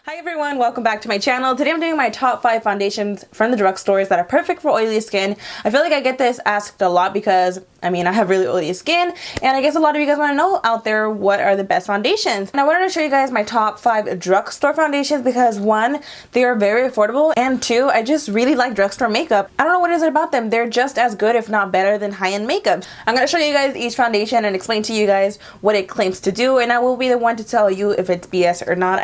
Hi everyone, welcome back to my channel. Today I'm doing my top 5 foundations from the drugstores that are perfect for oily skin. I feel like I get this asked a lot because, I have really oily skin, and I guess a lot of you guys want to know out there what are the best foundations. And I wanted to show you guys my top 5 drugstore foundations because 1, they are very affordable, and 2, I just really like drugstore makeup. I don't know what is it about them. They're just as good, if not better, than high-end makeup. I'm going to show you guys each foundation and explain to you guys what it claims to do, and I will be the one to tell you if it's BS or not.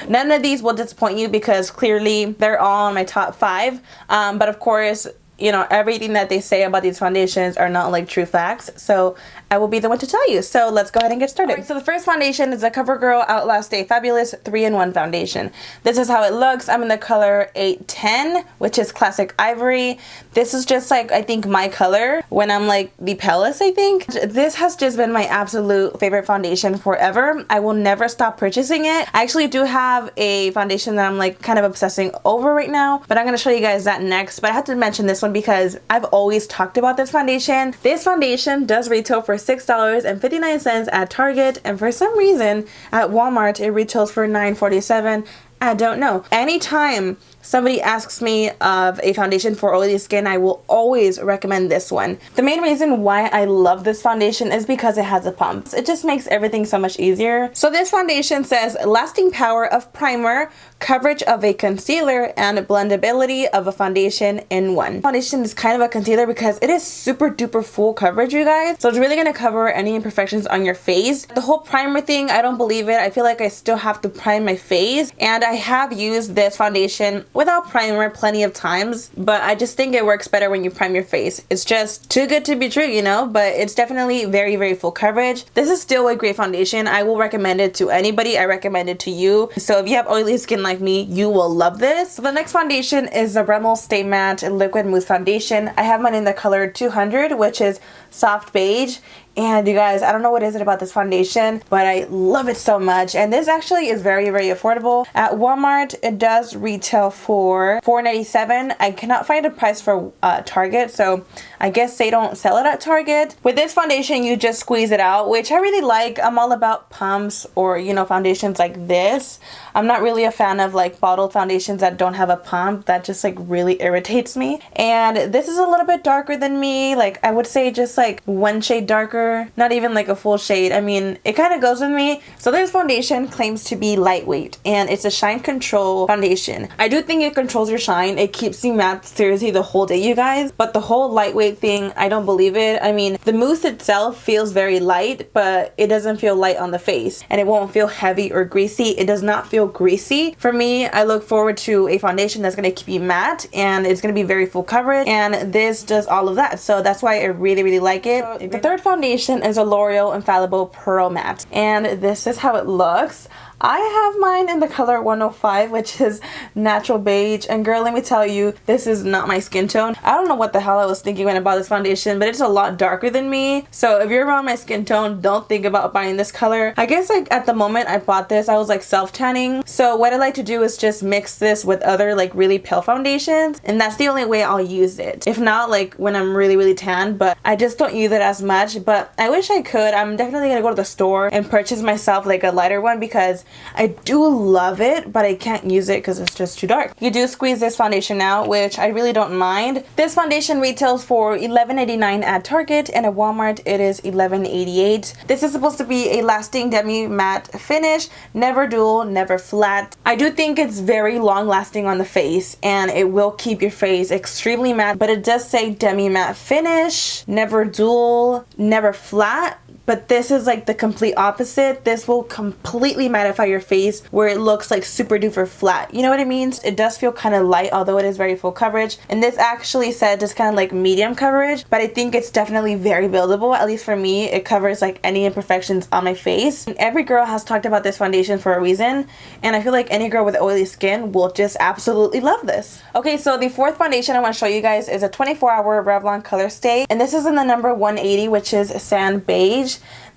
None of these will disappoint you because clearly they're all in my top 5, but of course, you know, everything that they say about these foundations are not like true facts, so I will be the one to tell you. So let's go ahead and get started. Alright, so the first foundation is the Covergirl Outlast Stay Fabulous 3-in-1 foundation. This is how it looks. I'm in the color 810, which is classic ivory. This is just like, I think, my color when I'm like the palest, I think. This has just been my absolute favorite foundation forever. I will never stop purchasing it. I actually do have a foundation that I'm like kind of obsessing over right now, but I'm going to show you guys that next. But I have to mention this one because I've always talked about this foundation. This foundation does retail for $6.59 at Target, and for some reason at Walmart it retails for $9.47. I don't know. Anytime somebody asks me of a foundation for oily skin, I will always recommend this one. The main reason why I love this foundation is because it has a pump. It just makes everything so much easier. So this foundation says lasting power of primer, coverage of a concealer, and blendability of a foundation in one. Foundation is kind of a concealer because it is super duper full coverage, you guys. So it's really going to cover any imperfections on your face. The whole primer thing, I don't believe it. I feel like I still have to prime my face, and I have used this foundation without primer plenty of times, but I just think it works better when you prime your face. It's just too good to be true, you know, but it's definitely very, very full coverage. This is still a great foundation. I will recommend it to anybody. I recommend it to you. So if you have oily skin like me, you will love this. So the next foundation is the Rimmel Stay Matte Liquid Mousse Foundation. I have mine in the color 200, which is soft beige. And you guys, I don't know what is it about this foundation, but I love it so much. And this actually is very, very affordable. At Walmart, it does retail for $4.97. I cannot find a price for Target, so I guess they don't sell it at Target. With this foundation, you just squeeze it out, which I really like. I'm all about pumps or, you know, foundations like this. I'm not really a fan of like bottled foundations that don't have a pump. That just like really irritates me. And this is a little bit darker than me. Like I would say just like one shade darker. Not even like a full shade. It kind of goes with me. So this foundation claims to be lightweight, and it's a shine control foundation. I do think it controls your shine. It keeps you matte seriously the whole day, you guys. But the whole lightweight thing, I don't believe it. The mousse itself feels very light, but it doesn't feel light on the face, and it won't feel heavy or greasy. It does not feel greasy. For me, I look forward to a foundation that's going to keep you matte, and it's going to be very full coverage, and this does all of that. So that's why I really, really like it. The third foundation is a Loreal Infallible Pearl Matte, and this is how it looks. I have mine in the color 105, which is natural beige, and girl, let me tell you, this is not my skin tone. I don't know what the hell I was thinking when I bought this foundation, but it's a lot darker than me. So if you're around my skin tone, don't think about buying this color. I guess like at the moment I bought this, I was like self-tanning. So what I like to do is just mix this with other like really pale foundations, and that's the only way I'll use it. If not, like when I'm really, really tan, but I just don't use it as much, but I wish I could. I'm definitely gonna go to the store and purchase myself like a lighter one because I do love it, but I can't use it because it's just too dark. You do squeeze this foundation out, which I really don't mind. This foundation retails for $11.89 at Target, and at Walmart it is $11.88. This is supposed to be a lasting demi matte finish, never dual, never flat. I do think it's very long lasting on the face, and it will keep your face extremely matte, but it does say demi matte finish, never dual, never flat. But this is like the complete opposite. This will completely mattify your face where it looks like super duper flat. You know what I mean? It does feel kind of light, although it is very full coverage. And this actually said just kind of like medium coverage, but I think it's definitely very buildable. At least for me, it covers like any imperfections on my face. And every girl has talked about this foundation for a reason, and I feel like any girl with oily skin will just absolutely love this. Okay, so the fourth foundation I want to show you guys is a 24-hour Revlon Colorstay, and this is in the number 180, which is sand beige.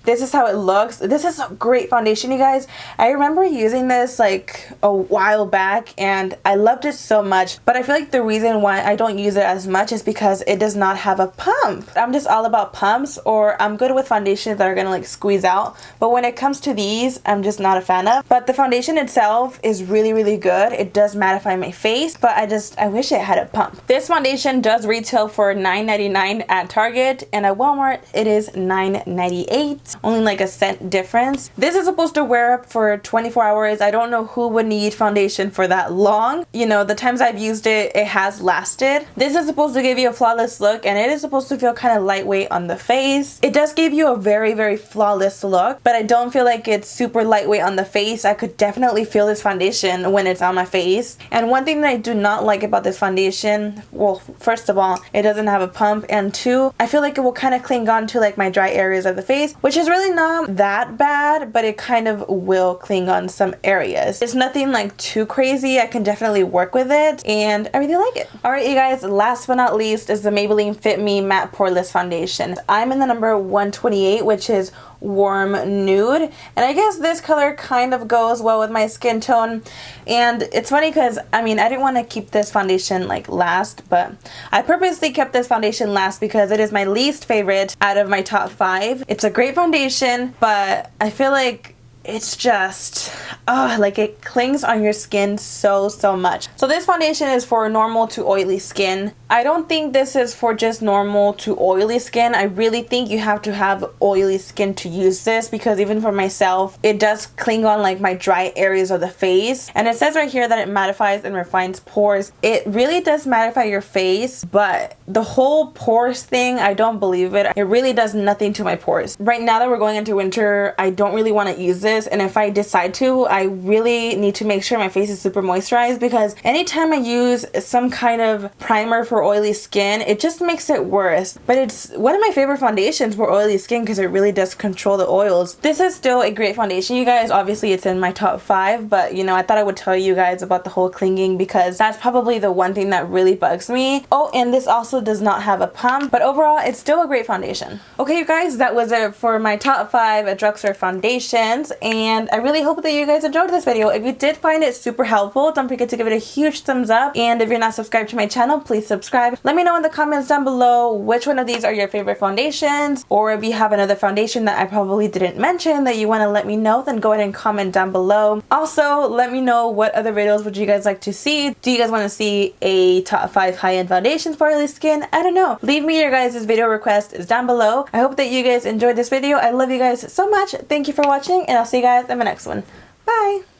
this is how it looks. This is a great foundation, you guys. I remember using this like a while back and I loved it so much, but I feel like the reason why I don't use it as much is because it does not have a pump. I'm just all about pumps, or I'm good with foundations that are gonna like squeeze out, but when it comes to these, I'm just not a fan of. But the foundation itself is really good. It does mattify my face, but I wish it had a pump. This foundation does retail for $9.99 at Target, and at Walmart it is $9.98, only like a cent difference. This is supposed to wear up for 24 hours. I don't know who would need foundation for that long. You know, the times I've used it, it has lasted. This is supposed to give you a flawless look, and it is supposed to feel kind of lightweight on the face. It does give you a very flawless look, but I don't feel like it's super lightweight on the face. I could definitely feel this foundation when it's on my face. And one thing that I do not like about this foundation, well, first of all, it doesn't have a pump, and two, I feel like it will kind of cling on to like my dry areas of the face, which is really not that bad, but it kind of will cling on some areas. It's nothing like too crazy. I can definitely work with it, and I really like it. Alright, you guys, last but not least is the Maybelline Fit Me Matte Poreless Foundation. I'm in the number 128, which is warm nude, and I guess this color kind of goes well with my skin tone. And it's funny because I mean, I didn't want to keep this foundation like last, but I purposely kept this foundation last because it is my least favorite out of my top 5. It's a great foundation, but I feel like it's just like it clings on your skin so much. So this foundation is for normal to oily skin. I don't think this is for just normal to oily skin. I really think you have to have oily skin to use this, because even for myself, it does cling on like my dry areas of the face. And it says right here that it mattifies and refines pores. It really does mattify your face, but the whole pores thing, I don't believe it. It really does nothing to my pores. Right now that we're going into winter, I don't really want to use this, and if I decide to, I really need to make sure my face is super moisturized, because anytime I use some kind of primer for oily skin, it just makes it worse. But it's one of my favorite foundations for oily skin because it really does control the oils. This is still a great foundation, you guys. Obviously it's in my top 5, but you know, I thought I would tell you guys about the whole clinging because that's probably the one thing that really bugs me. Oh, and this also does not have a pump, but overall it's still a great foundation. Okay, you guys, that was it for my top 5 at Drugstore foundations, and I really hope that you guys enjoyed this video. If you did find it super helpful, don't forget to give it a huge thumbs up, and if you're not subscribed to my channel, please subscribe. Let me know in the comments down below which one of these are your favorite foundations, or if you have another foundation that I probably didn't mention that you want to let me know, then go ahead and comment down below. Also, let me know what other videos would you guys like to see. Do you guys want to see a top 5 high-end foundations for oily skin? I don't know. Leave me your guys' video requests down below. I hope that you guys enjoyed this video. I love you guys so much. Thank you for watching, and I'll see you guys in my next one. Bye!